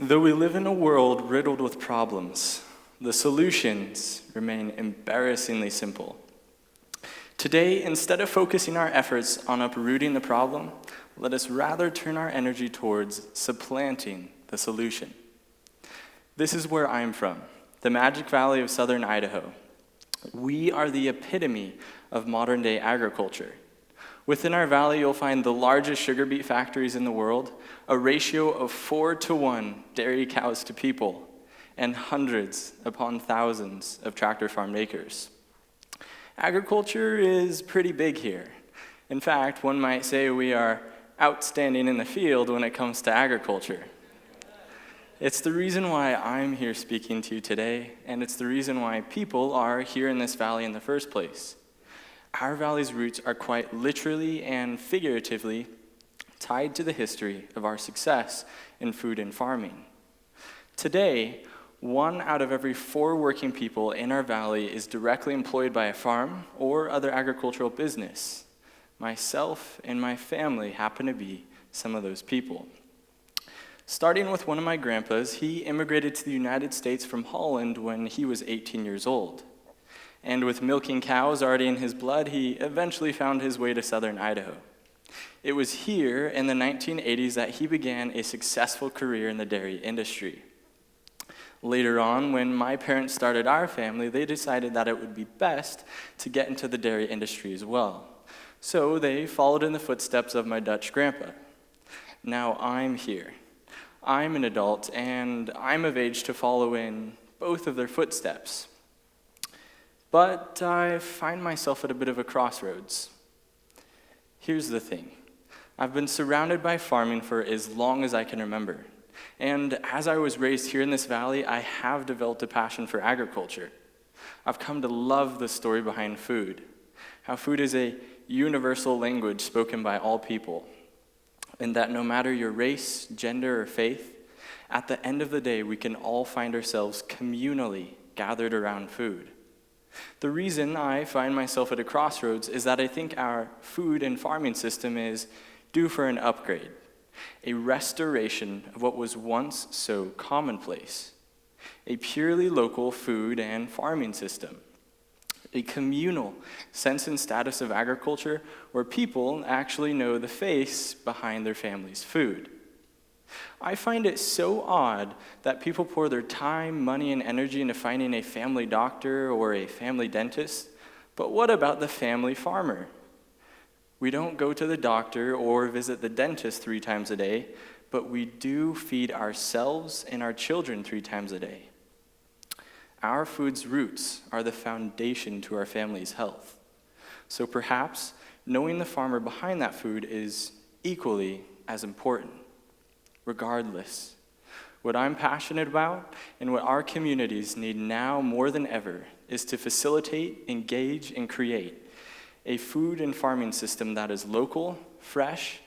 Though we live in a world riddled with problems, the solutions remain embarrassingly simple. Today, instead of focusing our efforts on uprooting the problem, let us rather turn our energy towards supplanting the solution. This is where I'm from, the Magic Valley of Southern Idaho. We are the epitome of modern-day agriculture. Within our valley, you'll find the largest sugar beet factories in the world, a ratio of 4-to-1 dairy cows to people, and hundreds upon thousands of tractor farmed acres. Agriculture is pretty big here. In fact, one might say we are outstanding in the field when it comes to agriculture. It's the reason why I'm here speaking to you today, and it's the reason why people are here in this valley in the first place. Our valley's roots are quite literally and figuratively tied to the history of our success in food and farming. Today, 1 out of every 4 working people in our valley is directly employed by a farm or other agricultural business. Myself and my family happen to be some of those people. Starting with one of my grandpas, he immigrated to the United States from Holland when he was 18 years old. And with milking cows already in his blood, he eventually found his way to Southern Idaho. It was here in the 1980s that he began a successful career in the dairy industry. Later on, when my parents started our family, they decided that it would be best to get into the dairy industry as well. So they followed in the footsteps of my Dutch grandpa. Now I'm here. I'm an adult, and I'm of age to follow in both of their footsteps. But I find myself at a bit of a crossroads. Here's the thing. I've been surrounded by farming for as long as I can remember. And as I was raised here in this valley, I have developed a passion for agriculture. I've come to love the story behind food, how food is a universal language spoken by all people, and that no matter your race, gender, or faith, at the end of the day, we can all find ourselves communally gathered around food. The reason I find myself at a crossroads is that I think our food and farming system is due for an upgrade, a restoration of what was once so commonplace, a purely local food and farming system, a communal sense and status of agriculture where people actually know the face behind their family's food. I find it so odd that people pour their time, money, and energy into finding a family doctor or a family dentist, but what about the family farmer? We don't go to the doctor or visit the dentist 3 times a day, but we do feed ourselves and our children 3 times a day. Our food's roots are the foundation to our family's health. So perhaps knowing the farmer behind that food is equally as important. Regardless, what I'm passionate about and what our communities need now more than ever is to facilitate, engage, and create a food and farming system that is local, fresh,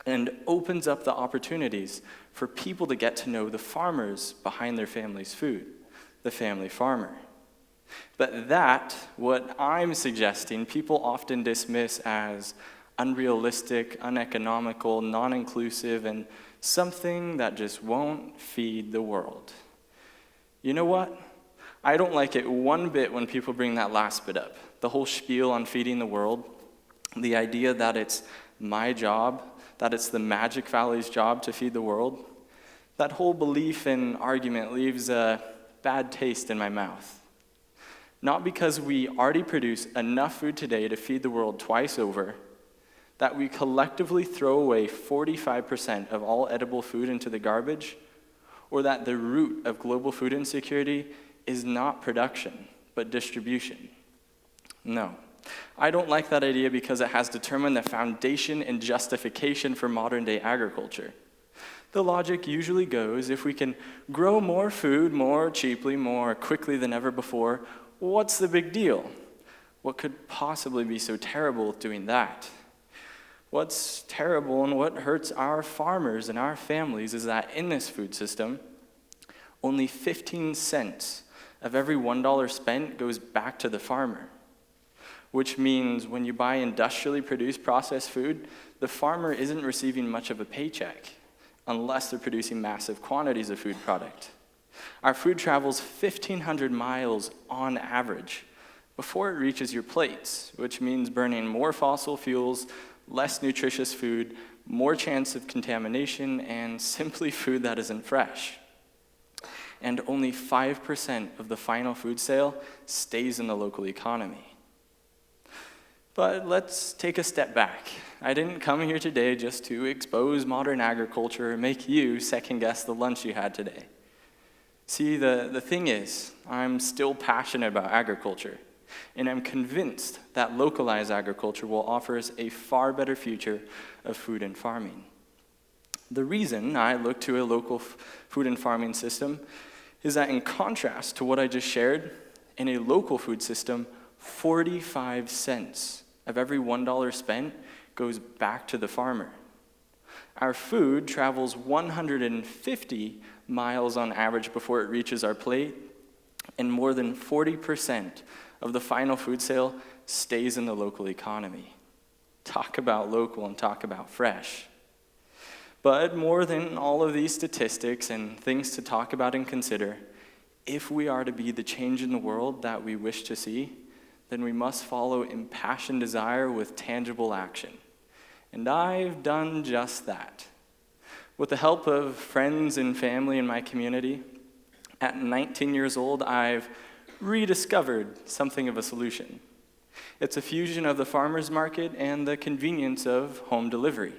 and opens up the opportunities for people to get to know the farmers behind their family's food, the family farmer. But that, what I'm suggesting, people often dismiss as unrealistic, uneconomical, non-inclusive, and something that just won't feed the world. You know what? I don't like it one bit when people bring that last bit up. The whole spiel on feeding the world, the idea that it's my job, that it's the Magic Valley's job to feed the world, that whole belief and argument leaves a bad taste in my mouth. Not because we already produce enough food today to feed the world twice over, that we collectively throw away 45% of all edible food into the garbage, or that the root of global food insecurity is not production, but distribution. No, I don't like that idea because it has determined the foundation and justification for modern-day agriculture. The logic usually goes, if we can grow more food more cheaply, more quickly than ever before, what's the big deal? What could possibly be so terrible with doing that? What's terrible and what hurts our farmers and our families is that in this food system, only 15 cents of every $1 spent goes back to the farmer, which means when you buy industrially produced processed food, the farmer isn't receiving much of a paycheck. unless they're producing massive quantities of food product. Our food travels 1,500 miles on average before it reaches your plates, which means burning more fossil fuels, less nutritious food, more chance of contamination, and simply food that isn't fresh. And only 5% of the final food sale stays in the local economy. But let's take a step back. I didn't come here today just to expose modern agriculture or make you second-guess the lunch you had today. See, the thing is, I'm still passionate about agriculture, and I'm convinced that localized agriculture will offer us a far better future of food and farming. The reason I look to a local food and farming system is that in contrast to what I just shared, in a local food system, 45 cents of every $1 spent goes back to the farmer. Our food travels 150 miles on average before it reaches our plate, and more than 40% of the final food sale stays in the local economy. Talk about local and talk about fresh. But more than all of these statistics and things to talk about and consider, if we are to be the change in the world that we wish to see, then we must follow impassioned desire with tangible action. And I've done just that. With the help of friends and family in my community, at 19 years old, I've rediscovered something of a solution. It's a fusion of the farmer's market and the convenience of home delivery.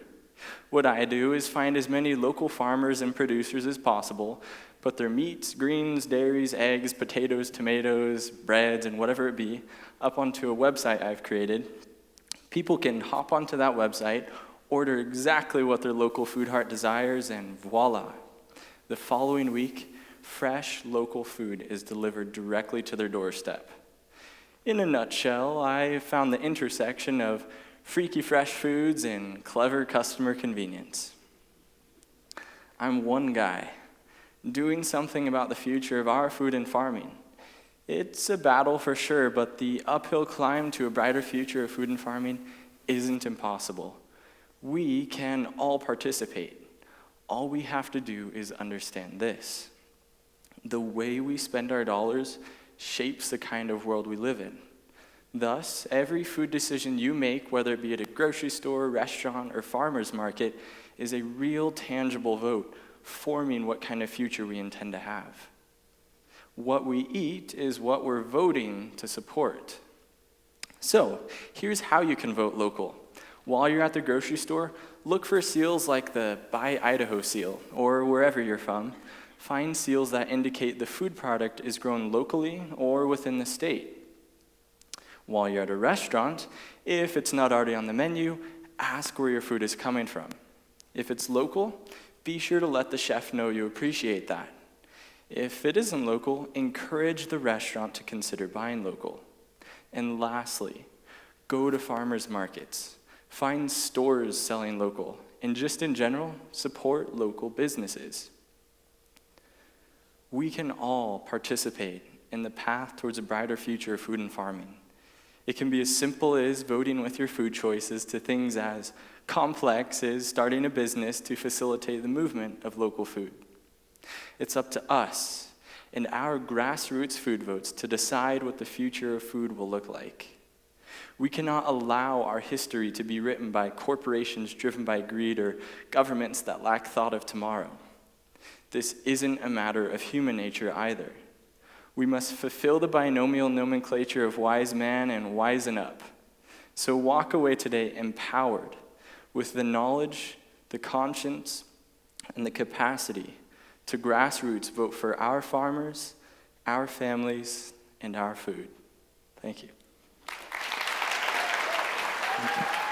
What I do is find as many local farmers and producers as possible, put their meats, greens, dairies, eggs, potatoes, tomatoes, breads, and whatever it be, up onto a website I've created. People can hop onto that website, order exactly what their local food heart desires, and voila. The following week, fresh local food is delivered directly to their doorstep. In a nutshell, I found the intersection of freaky fresh foods and clever customer convenience. I'm one guy doing something about the future of our food and farming. It's a battle for sure, but the uphill climb to a brighter future of food and farming isn't impossible. We can all participate. All we have to do is understand this. The way we spend our dollars shapes the kind of world we live in. Thus, every food decision you make, whether it be at a grocery store, restaurant, or farmer's market, is a real tangible vote forming what kind of future we intend to have. What we eat is what we're voting to support. So, here's how you can vote local. While you're at the grocery store, look for seals like the Buy Idaho seal, or wherever you're from. Find seals that indicate the food product is grown locally or within the state. While you're at a restaurant, if it's not already on the menu, ask where your food is coming from. If it's local, be sure to let the chef know you appreciate that. If it isn't local, encourage the restaurant to consider buying local. And lastly, go to farmers markets. Find stores selling local. And just in general, support local businesses. We can all participate in the path towards a brighter future of food and farming. It can be as simple as voting with your food choices to things as complex as starting a business to facilitate the movement of local food. It's up to us and our grassroots food votes to decide what the future of food will look like. We cannot allow our history to be written by corporations driven by greed or governments that lack thought of tomorrow. This isn't a matter of human nature either. We must fulfill the binomial nomenclature of wise man and wisen up. So walk away today empowered with the knowledge, the conscience, and the capacity to grassroots vote for our farmers, our families, and our food. Thank you. Thank you.